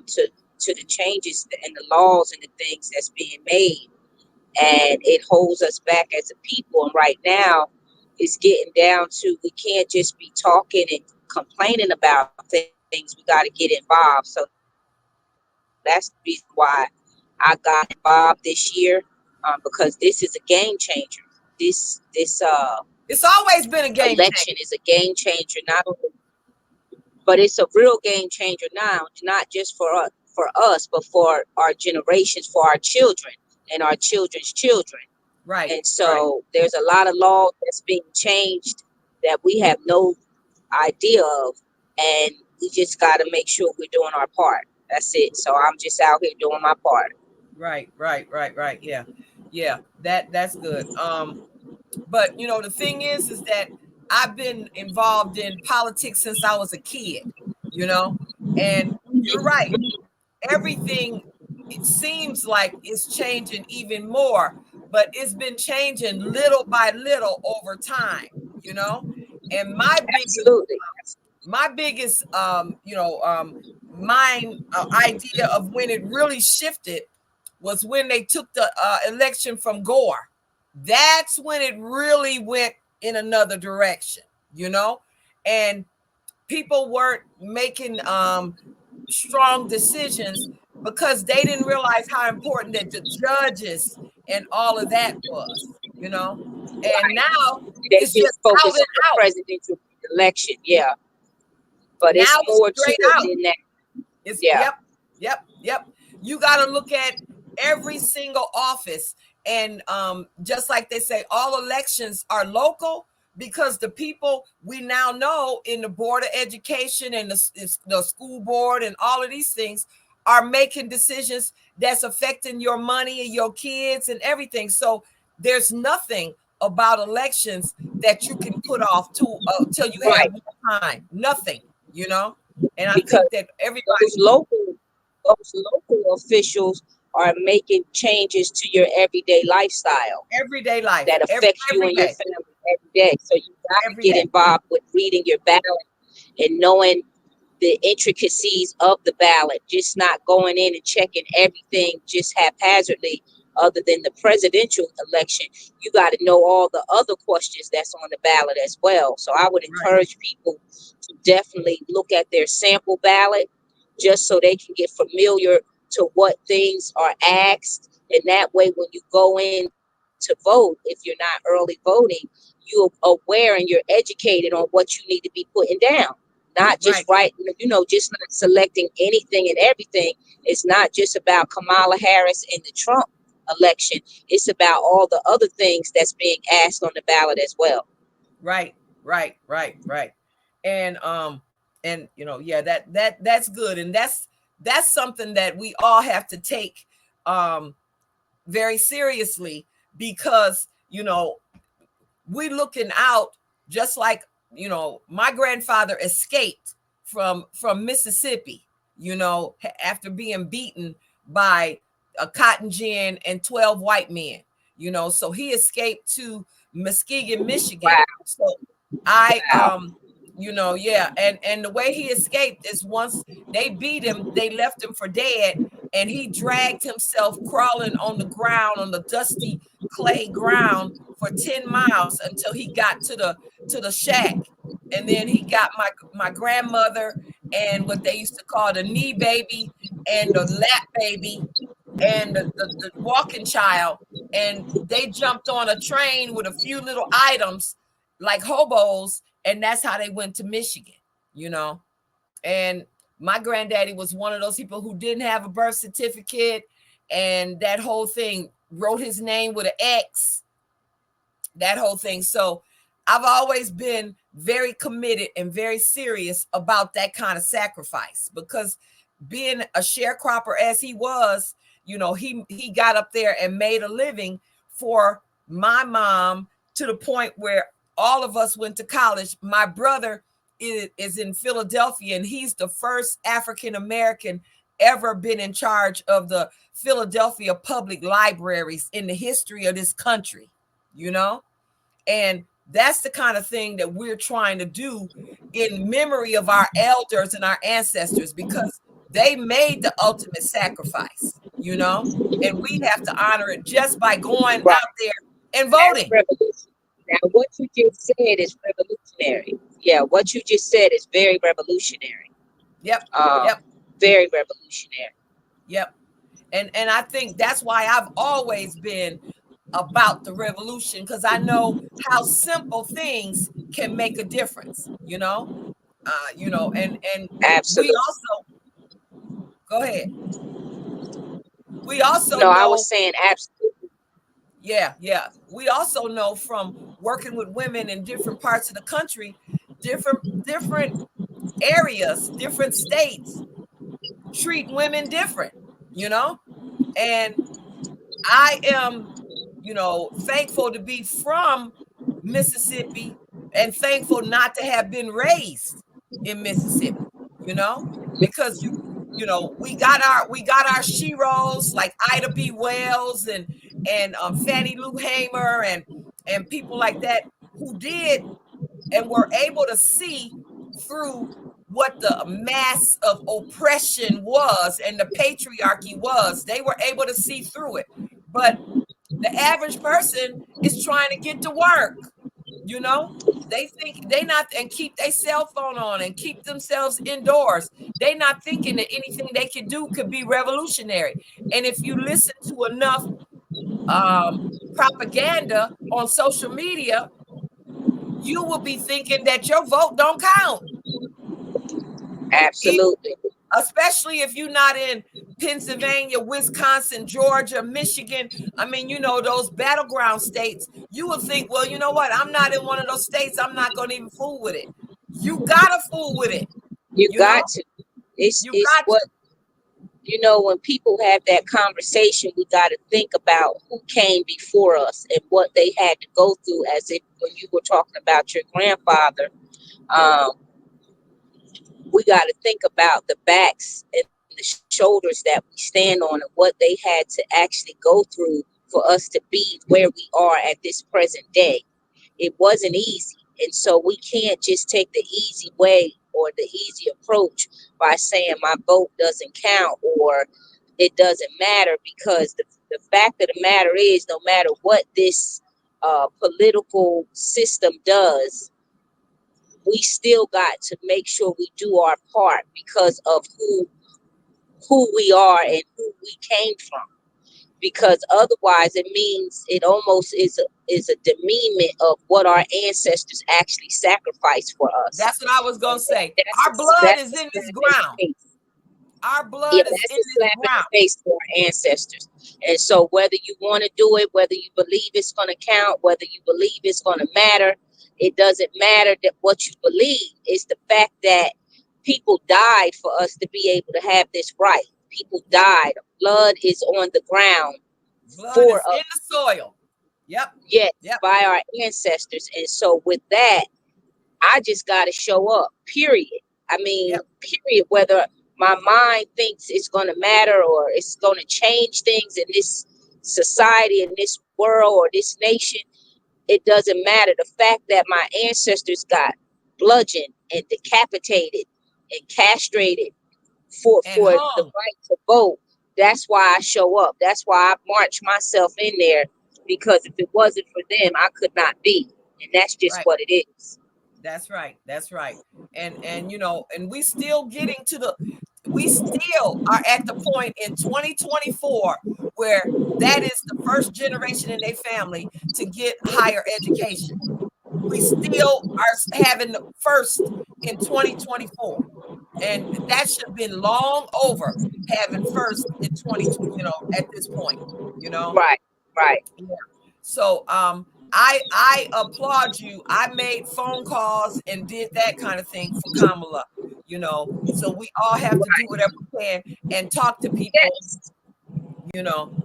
to the changes and the laws and the things that's being made, and it holds us back as a people. And right now, it's getting down to we can't just be talking and complaining about things. We got to get involved. So that's the reason why I got involved this year, because this is a game changer. This It's always been a election game is a changer. game changer, not only, but it's a real game changer now, not just for us, but for our generations, for our children and our children's children. Right, And right. so there's a lot of laws that's being changed that we have no idea of, and we just got to make sure we're doing our part. That's it. So I'm just out here doing my part. Right, right, right, right. Yeah. Yeah, that's good. But the thing is that I've been involved in politics since I was a kid, you know, and you're right. Everything, it seems like it's changing even more, but it's been changing little by little over time, you know. And Absolutely. my biggest mind idea of when it really shifted was when they took the election from Gore. That's when it really went in another direction, you know, and people weren't making strong decisions because they didn't realize how important that the judges and all of that was, you know. And Right. now They it's just just out focus and on the out. presidential election. Yeah. But Now it's it's more to straight it out. than that. It's Yeah. yep, yep, yep. You got to look at every single office, and just like they say, all elections are local because the people we now know in the board of education and the school board and all of these things are making decisions that's affecting your money and your kids and everything. So there's nothing about elections that you can put off to till you have Right. more time. Nothing, you know. And I Because think that those everybody, local those local officials are making changes to your everyday lifestyle everyday life, that affects you every and your day, family every day. So you got to every get day. involved with reading your ballot and knowing the intricacies of the ballot, just not going in and checking everything just haphazardly. Other than the presidential election, you got to know all the other questions that's on the ballot as well. So I would Right, encourage people to definitely look at their sample ballot just so they can get familiar to what things are asked. And that way, when you go in to vote, if you're not early voting, you're aware and you're educated on what you need to be putting down. Not just right, right, just not selecting anything and everything. It's not just about Kamala Harris and the Trump election. It's about all the other things that's being asked on the ballot as well. right, right, right, right. And yeah, that's good. And that's something that we all have to take um very seriously because we looking out just like my grandfather escaped from Mississippi, after being beaten by a cotton gin and 12 white men, so he escaped to Muskegon, Michigan. Wow, So I wow, yeah, and the way he escaped is once they beat him, they left him for dead, and he dragged himself crawling on the ground, on the dusty clay ground for 10 miles until he got to the shack. And then he got my grandmother and what they used to call the knee baby and the lap baby and the walking child, and they jumped on a train with a few little items like hobos, and that's how they went to Michigan, you know. And my granddaddy was one of those people who didn't have a birth certificate, and that whole thing, wrote his name with an X, that whole thing. So I've always been very committed and very serious about that kind of sacrifice because being a sharecropper as he was, he got up there and made a living for my mom to the point where all of us went to college. My brother is in Philadelphia, and he's the first African American ever been in charge of the Philadelphia public libraries in the history of this country, you know? And that's the kind of thing that we're trying to do in memory of our elders and our ancestors, because They made the ultimate sacrifice, and we have to honor it just by going Right. out there and That's voting. revolution. Now, what you just said is revolutionary. Yeah, what you just said is very revolutionary. Yep, Um, yep, very revolutionary. yep. And I think that's why I've always been about the revolution, because I know how simple things can make a difference, and we Absolutely. also go ahead. We also No, I was know, saying absolutely. yeah. We also know from working with women in different parts of the country, different areas, different states treat women different, and I am, thankful to be from Mississippi and thankful not to have been raised in Mississippi, because we got our sheroes like Ida B. Wells and Fannie Lou Hamer and people like that who did and were able to see through what the mass of oppression was and the patriarchy was. They were able to see through it. But the average person is trying to get to work, you know? They think they not and keep their cell phone on and keep themselves indoors. They not thinking that anything they can do could be revolutionary. And if you listen to enough propaganda on social media, you will be thinking that your vote don't count. Absolutely. Especially if you're not in Pennsylvania, Wisconsin, Georgia, Michigan. I mean, those battleground states, you would think, well, you know what? I'm not in one of those states. I'm not going to even fool with it. You got to fool with it. You You know, got to. It's you it's got what to. when people have that conversation, we got to think about who came before us and what they had to go through. As if when you were talking about your grandfather, um, we got to think about the backs and the shoulders that we stand on and what they had to actually go through for us to be where we are at this present day. It wasn't easy. And so we can't just take the easy way or the easy approach by saying my vote doesn't count or it doesn't matter, because the fact of the matter is, no matter what this political system does, we still got to make sure we do our part because of who we are and who we came from. Because otherwise, it means it almost is a demeanment of what our ancestors actually sacrificed for us. That's what I was going And to say. that's Our blood that's is a in this slap in ground. the face. Our Yeah, blood is that's in a this slap in ground. the face for our ancestors. And so whether you want to do it, whether you believe it's going to count, whether you believe it's going to matter, it doesn't matter that what you believe. It's the fact that people died for us to be able to have this right. People Yep. died. Blood is on the ground Blood for is in us, the soil. Yep. yes, Yep. by our ancestors. And so with that, I just got to show up, period. I mean, Yep. period. Whether my mind thinks it's going to matter or it's going to change things in this society, in this world, or this nation, it doesn't matter. The fact that my ancestors got bludgeoned and decapitated and castrated And for the hung. right to vote, that's why I show up. That's why I march myself in there, because if it wasn't for them, I could not be. And that's just Right. what it is. That's right. That's right. And we still getting to we still are at the point in 2024 where that is the first generation in their family to get higher education. We still are having the first in 2024. And that should have been long over having first in 2020, at this point, you know. Right, right. So I applaud you. I made phone calls and did that kind of thing for Kamala, So we all have to do whatever we can and talk to people, Yes.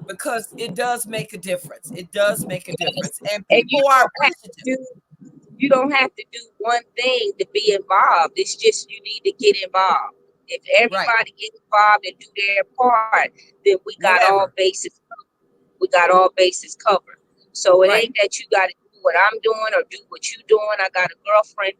because it does make a difference. It does make a Yes. difference. And And you people are don't have to appreciative. do one thing to be involved. It's just you need to get involved. If Right. everybody get involved and do their part, then Whatever. we got all bases covered. So it Right. ain't that you got to do what I'm doing or do what you doing. I got a girlfriend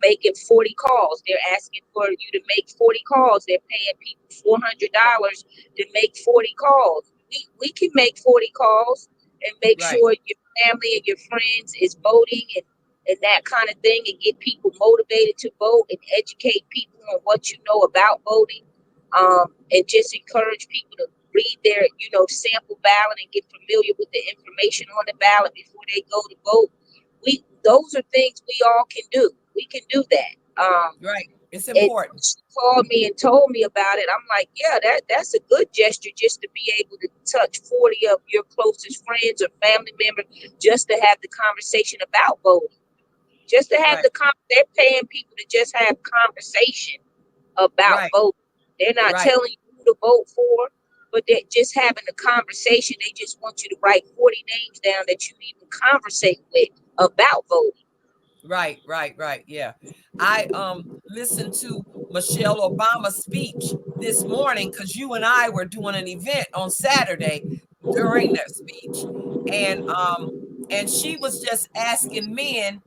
making 40 calls. They're asking for you to make 40 calls. They're paying people $400 to make 40 calls. We can make 40 calls and make Right. sure your family and your friends is voting and that kind of thing, and get people motivated to vote and educate people on what you know about voting, and just encourage people to read their, sample ballot and get familiar with the information on the ballot before they go to vote. Those are things we all can do. We can do that. Right. It's And important. she called me and told me about it. I'm like, yeah, that's a good gesture, just to be able to touch 40 of your closest friends or family members, just to have the conversation about voting. Just to have Right. they're paying people to just have conversation about Right. voting. They're not Right. telling you who to vote for, but they're just having a conversation. They just want you to write 40 names down that you even conversate with about voting. Right. Yeah. I listened to Michelle Obama's speech this morning because you and I were doing an event on Saturday during that speech. And she was just asking men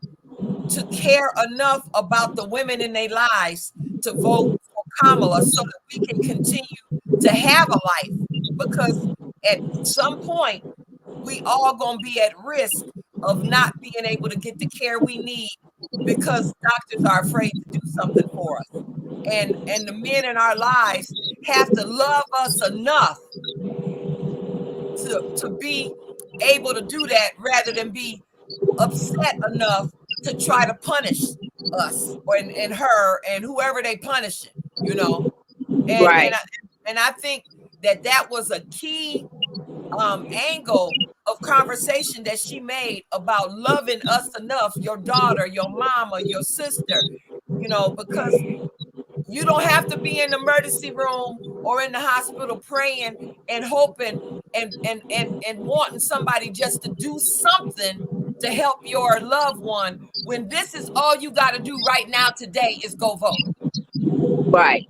to care enough about the women in their lives to vote for Kamala so that we can continue to have a life. Because at some point, we all gonna be at risk of not being able to get the care we need because doctors are afraid to do something for us. And the men in our lives have to love us enough to be able to do that rather than be upset enough to try to punish us and her and whoever they punishing, and Right. and I, and I think that was a key angle of conversation that she made about loving us enough, your daughter, your mama, your sister, because you don't have to be in the emergency room or in the hospital praying and hoping and wanting somebody just to do something to help your loved one when this is all you got to do right now today is go vote. Right.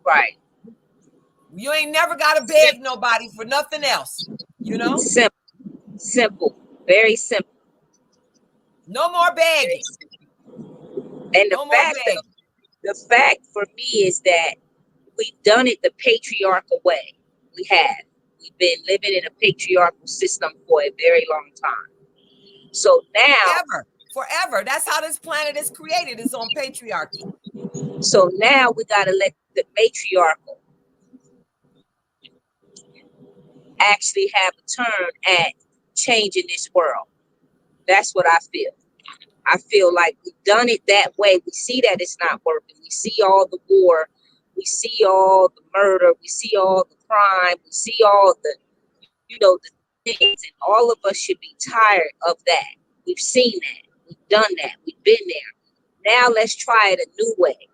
Right. You ain't never got to beg nobody for nothing else, Simple. Simple. Very simple. No more begging. And No more begging. the fact for me is that we've done it the patriarchal way. We have. We've been living in a patriarchal system for a very long time. So now, Forever. That's how this planet is created, is on patriarchy. we got to let the matriarchal actually have a turn at changing this world. That's what I feel. I feel like we've done it that way. We see that it's not working. We see all the war. We see all the murder. We see all the crime. We see all the things. And all of us should be tired of that. We've seen that. We've done that. We've been there. Now let's try it a new way.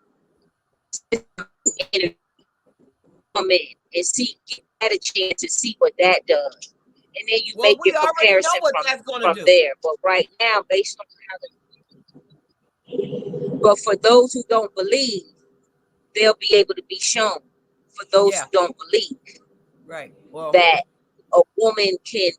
Come in and see, get that a chance to see what that does. And then you make your comparison from there. But right now, based on but for those who don't believe, they'll be able to be shown. For those who don't believe, right? Well, that a woman can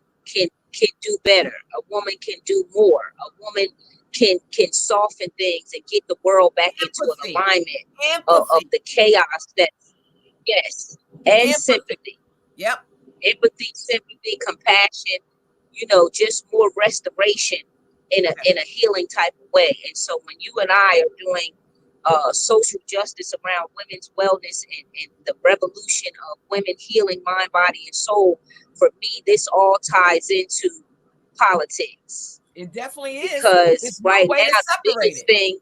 do better. A woman can do more. A woman can soften things and get the world back into an alignment of the chaos that. Yes, and sympathy. Yep. Empathy, sympathy, compassion. Just more restoration in a healing type of way. And so when you and I are doing social justice around women's wellness and the revolution of women healing mind, body, and soul, for me, this all ties into politics. It definitely is. Because right now, the biggest thing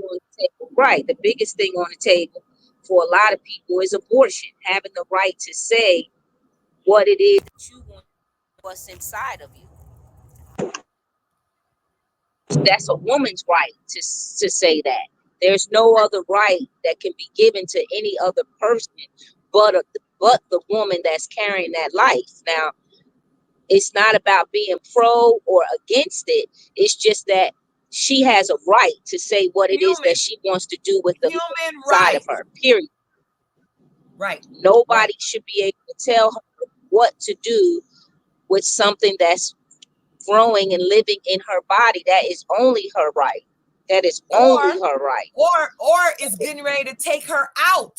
on the table, the biggest thing on the table for a lot of people is abortion, having the right to say what it is that you want, what's inside of you. That's a woman's right to say that. There's no other right that can be given to any other person but the woman that's carrying that life. Now, it's not about being pro or against it. It's just that she has a right to say what it is that she wants to do with the side of her, period. Right. Nobody should be able to tell her what to do with something that's growing and living in her body. That is only her right. That is only or her right. or is getting ready to take her out,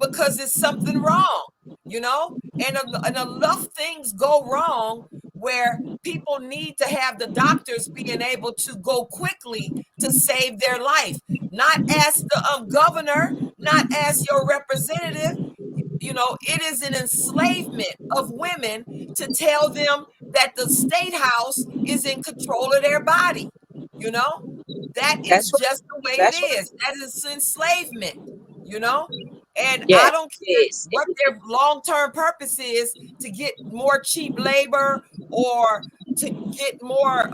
because it's something wrong, and enough things go wrong where people need to have the doctors being able to go quickly to save their life, not as the governor, not as your representative. It is an enslavement of women to tell them that the state house is in control of their body. You know, that is That's right. just the way it That's is. right. That is enslavement, you know, and I Yes, don't it care is. what their long-term purpose is to get more cheap labor or to get more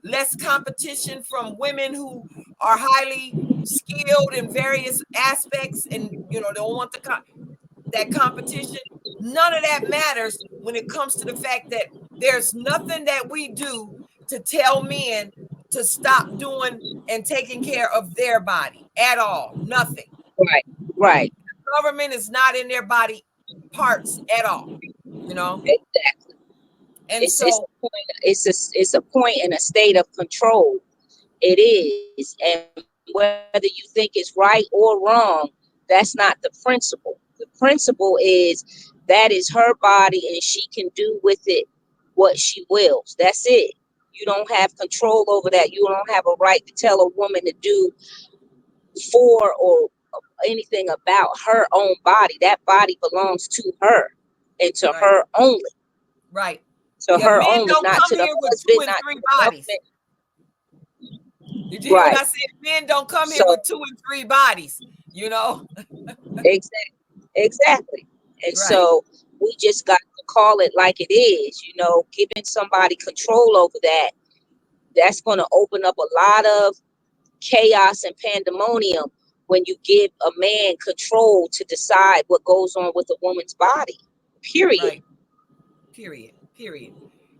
less competition from women who are highly skilled in various aspects and don't want that competition. None of that matters when it comes to the fact that there's nothing that we do to tell men to stop doing and taking care of their body at all. Nothing. Right. Right. Government is not in their body parts at all, you know? Exactly. And It's so, a point. It's a point in a state of control. It is, and whether you think it's right or wrong, that's not the principle. The principle is that is her body, and she can do with it what she wills. That's it. You don't have control over that. You don't have a right to tell a woman to do for or anything about her own body. That body belongs to her and to right, her only. right. To Yeah, her men only, don't not come to the here with two husband, and not to three the bodies. government. Did you hear what Right. I said? Men don't come here So with two and three bodies, you know? exactly, exactly. And Right, so we just got to call it like it is. Giving somebody control over that, that's going to open up a lot of chaos and pandemonium when you give a man control to decide what goes on with a woman's body. Period. right. Period.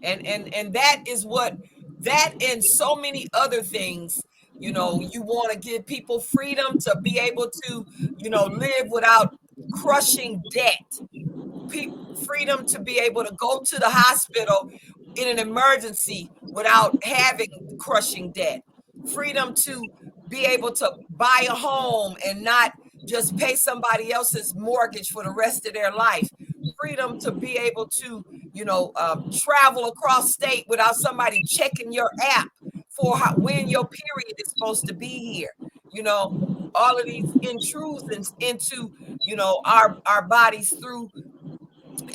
And that is what that and so many other things, you want to give people freedom to be able to, live without crushing debt. Freedom to be able to go to the hospital in an emergency without having crushing debt. Freedom to be able to buy a home and not just pay somebody else's mortgage for the rest of their life. Freedom to be able to, travel across state without somebody checking your app for when your period is supposed to be here. All of these intrusions into, our bodies through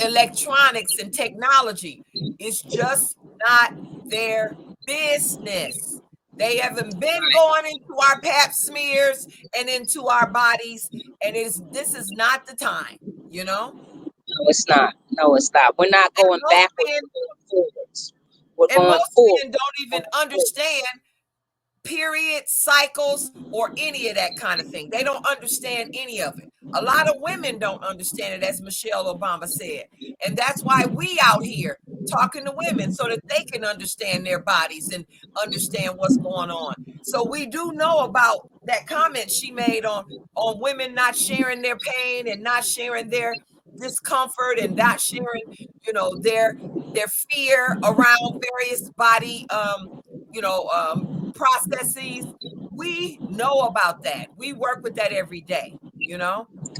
electronics and technology. It's just not their business. They haven't been going into our pap smears and into our bodies, and this is not the time, No, it's not. No, it's not. We're not And going most backwards. men We're going forwards. We're and going most forward. men don't even Going forward. understand period cycles or any of that kind of thing. They don't understand any of it. A lot of women don't understand it, as Michelle Obama said. And that's why we out here talking to women so that they can understand their bodies and understand what's going on. So we do know about that comment she made on women not sharing their pain and not sharing their discomfort and not sharing, their fear around various body processes. We know about that. We work with that every day,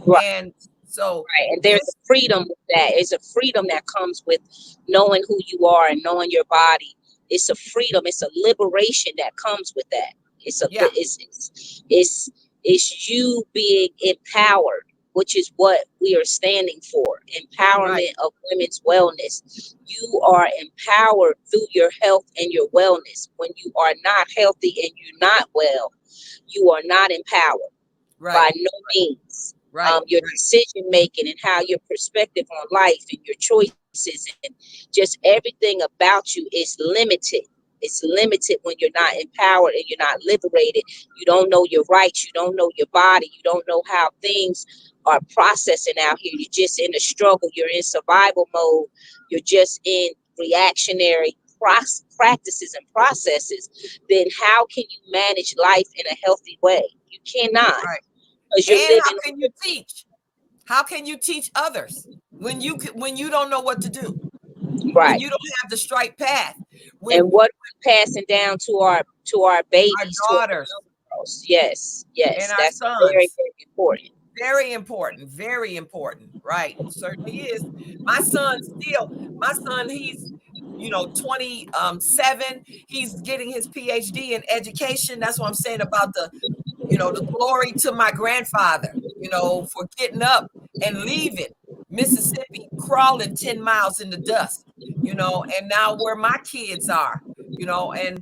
Right. and so Right. And there's a this, freedom with that. It's a freedom that comes with knowing who you are and knowing your body. It's a freedom. It's a liberation that comes with that. It's a yeah, it's you being empowered, which is what we are standing for. right, Empowerment of women's wellness. You are empowered through your health and your wellness. When you are not healthy and you're not well, you are not empowered right, by no means. right, Your decision making and how your perspective on life and your choices and just everything about you is limited. It's limited when you're not empowered and you're not liberated. You don't know your rights. You don't know your body. You don't know how things are processing out here. You're just in a struggle. You're in survival mode. You're just in reactionary practices and processes. Then how can you manage life in a healthy way? You cannot, right. because you're And how living. can you teach? How can you teach others when you don't know what to do? When Right. you don't have the straight path? with And what we're passing down to our our babies, to our daughters young girls. Yes, and yes, our that's very, sons. very important. Very important, very important. Right. Certainly is. My son still, my son, he's 27. He's getting his PhD in education. That's what I'm saying about the glory to my grandfather, for getting up and leaving Mississippi, crawling 10 miles in the dust, and now where my kids are, and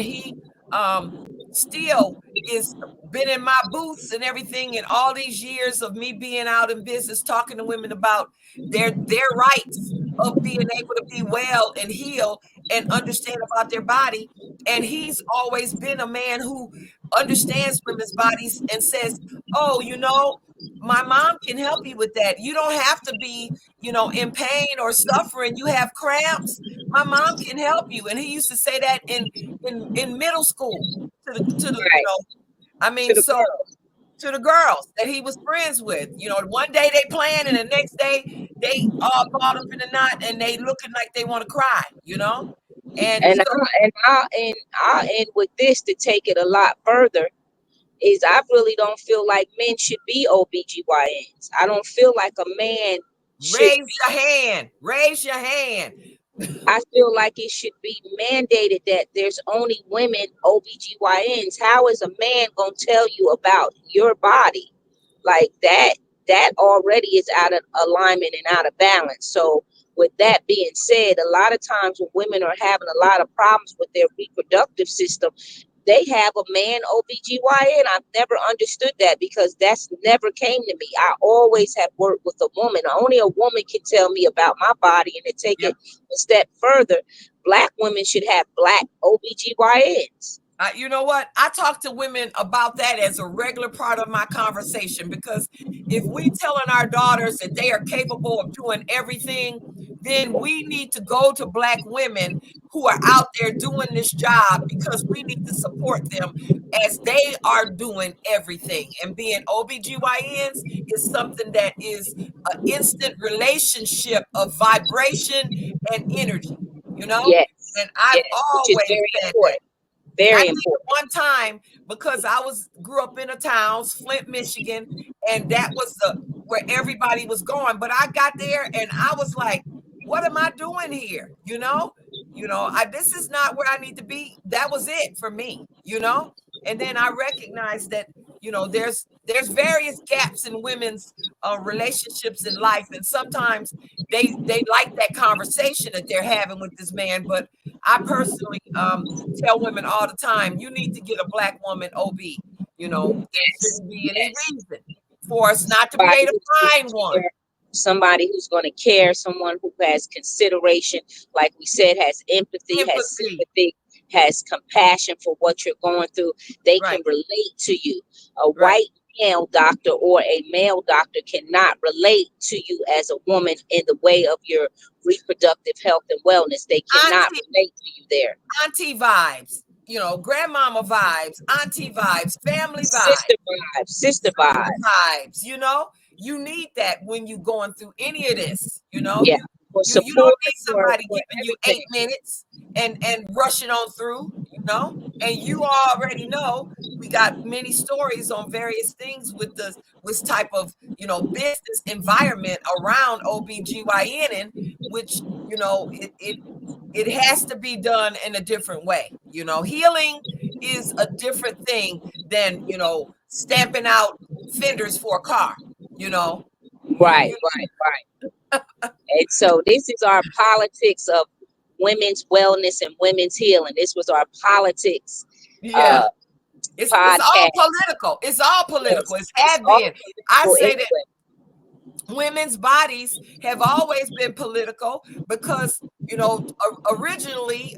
he still is been in my booths and everything, and all these years of me being out in business talking to women about their rights of being able to be well and heal and understand about their body. And he's always been a man who understands women's bodies and says, oh, my mom can help you with that. You don't have to be in pain or suffering. You have cramps, my mom can help you. And he used to say that in middle school to the Right. I To mean, the so girls. to the girls that he was friends with. One day they playing and the next day they all balled up in a knot and they looking like they want to cry. And And so I'll end with this to take it a lot further. Is I really don't feel like men should be OBGYNs. I don't feel like a man should raise your hand. Raise your hand. I feel like it should be mandated that there's only women OBGYNs. How is a man gonna tell you about your body? Like that already is out of alignment and out of balance. So with that being said, a lot of times when women are having a lot of problems with their reproductive system, they have a man OBGYN. I've never understood that because that's never came to me. I always have worked with a woman. Only a woman can tell me about my body. And to take Yep. it a step further, Black women should have Black OBGYNs. You know what? I talk to women about that as a regular part of my conversation, because if we telling our daughters that they are capable of doing everything, then we need to go to Black women who are out there doing this job, because we need to support them as they are doing everything. And being OBGYNs is something that is an instant relationship of vibration and energy, Yes, and I've yes, which is always very said that. important. I Very did it important. one time because I grew up in a town, Flint, Michigan, and that was where everybody was going. But I got there and I was like, what am I doing here? This is not where I need to be. That was it for me. And then I recognized that, there's various gaps in women's relationships in life. And sometimes they like that conversation that they're having with this man. But I personally tell women all the time, you need to get a Black woman OB. There Yes, shouldn't be any yes. reason for us not to be Somebody able to who's going find to one. care, somebody who's going to care, someone who has consideration, like we said, has empathy, has Empathy. sympathy, has compassion for what you're going through. They can Right. relate to you. A Right. white male doctor or a male doctor cannot relate to you as a woman in the way of your reproductive health and wellness. They cannot Auntie, relate to you there. auntie vibes, grandmama vibes, auntie vibes, family Sister vibes, vibes, sister sister vibes. vibes. You need that when you're going through any of this. Yeah, for You don't support, need somebody for giving you everything. 8 minutes and rushing on through. And you already know we got many stories on various things with this type of business environment around OBGYN, which it has to be done in a different way. Healing is a different thing than stamping out fenders for a car. Right, You right, right. And so this is our politics of women's wellness and women's healing. This was our politics yeah. uh It's all podcast. political. It's all political. Yes, It's it's had all been. I political say that anyway. women's bodies have always been political because originally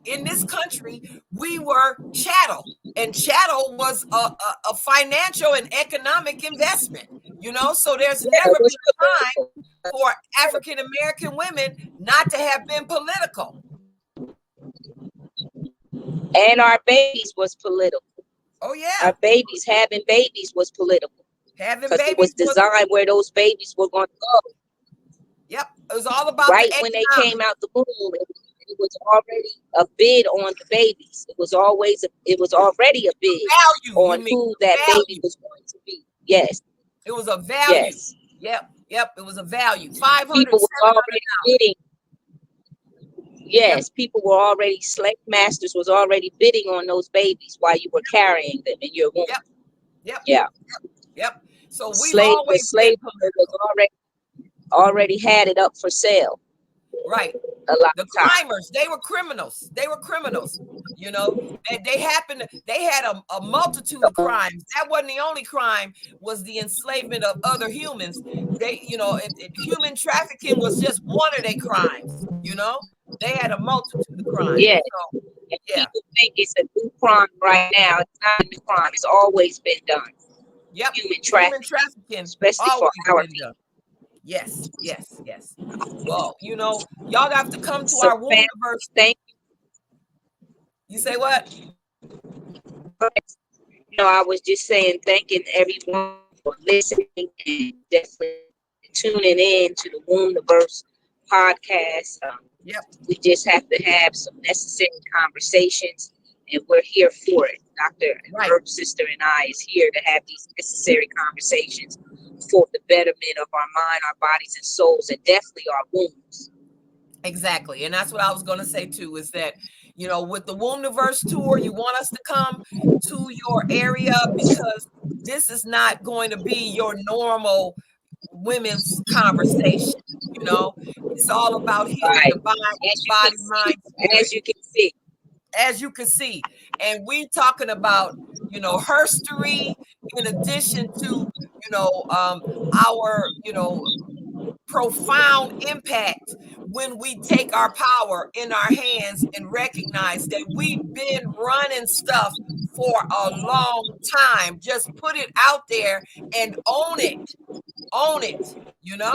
in this country we were chattel, and chattel was a financial and economic investment. So there's Yeah, never it was been a time political. for African American women not to have been political. And our babies was political. Oh Our yeah, babies, having babies was political having because it was babies was. designed where those babies were going to go. Yep, it was all about the Right when they came economics. out the womb, it was already a bid on the babies. It was already a bid Value, you on mean who that baby value. was going to be. Yes, It was a value. yes. Yep. It was a value. 500, People were 700. already bidding. Yep. Yes, people were already, slave masters was already bidding on those babies while you were carrying them in your womb. Yep. Yep. Yeah. Yep. So we've The always been slave was political. already had it up for sale Right. a lot The of times. climbers, they were criminals. You know, they had a multitude of crimes. That wasn't the only crime, was the enslavement of other humans. Human trafficking was just one of their crimes, They had a multitude of crimes. Yeah. So, And yeah. people think it's a new crime right now. It's not a new crime. It's always been done. Yep. Human trafficking, especially for our people. Done. Yes. Well, y'all have to come to So, our Wombniverse. thank you. Say what? I was just saying, thanking everyone for listening and definitely tuning in to the Wombniverse podcast. Yep. We just have to have some necessary conversations, and we're here for it. Dr. Herb Sister and I is here to have these necessary conversations for the betterment of our mind, our bodies, and souls, and definitely our wombs. Exactly. And that's what I was going to say too, is that, with the Wombniverse tour, you want us to come to your area, because this is not going to be your normal women's conversation. It's all about healing the body, mind, spirit. As you can see. As you can see. And we talking about, herstory, in addition to, our, profound impact when we take our power in our hands and recognize that we've been running stuff for a long time. Just put it out there and own it. Yeah.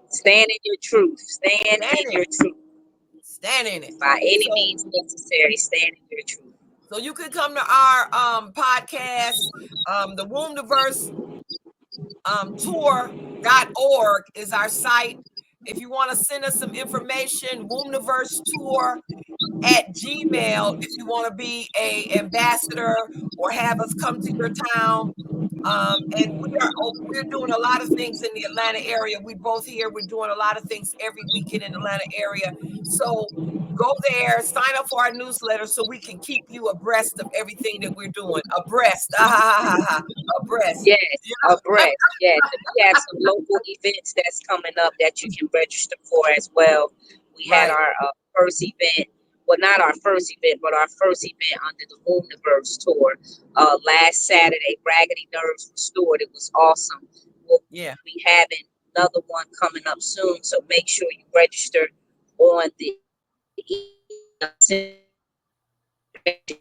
Stand in your truth. Stand in your truth. Stand in it. By any means necessary, stand in your truth. So you can come to our podcast, the Wombniverse tour.org is our site. If you want to send us some information, Wombniverse tour at Gmail, if you want to be a ambassador or have us come to your town. And we're doing a lot of things in the Atlanta area. We both here. We're doing a lot of things every weekend in the Atlanta area. So go there, sign up for our newsletter so we can keep you abreast of everything that we're doing. Abreast. Abreast. Yes, abreast. Yes. We have some local events that's coming up that you can register for as well. We had our first event. Well, not our first event, but our first event under the Wombniverse tour last Saturday. Raggedy Nerves Restored. It was awesome. We'll be having another one coming up soon, so make sure you register on the email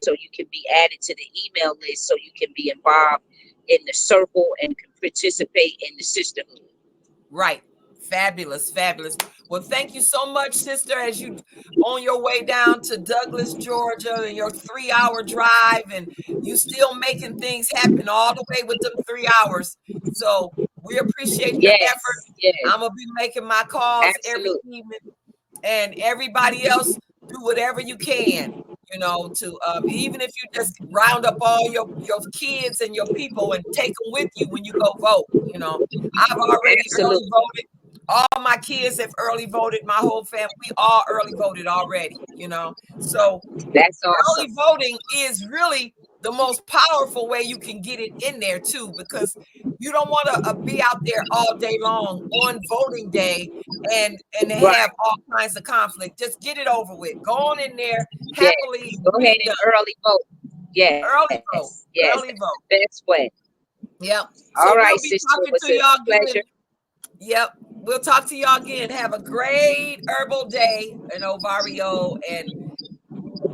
so you can be added to the email list, so you can be involved in the circle and can participate in the sisterhood. Right. Fabulous. Well, thank you so much, sister, as you on your way down to Douglas, Georgia, and your 3-hour drive, and you still making things happen all the way with them 3 hours. So we appreciate your effort. Yes. I'm gonna be making my calls every evening, and everybody else do whatever you can, to even if you just round up all your kids and your people and take them with you when you go vote. I've already early voted. All my kids have early voted. My whole family, we all early voted already, So that's awesome. Early voting is really the most powerful way you can get it in there too, because you don't want to be out there all day long on voting day and have all kinds of conflict. Just get it over with. Go on in there happily. Go ahead and early vote. Yeah. Early vote. Yes. Early vote. Best way. Yep. All right, sister. It was a pleasure. Yep. We'll talk to y'all again. Have a great herbal day in Ovario, and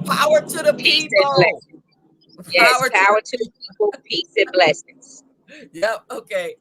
power to the people. Yes, power to the people. Peace and blessings. Yep. Okay.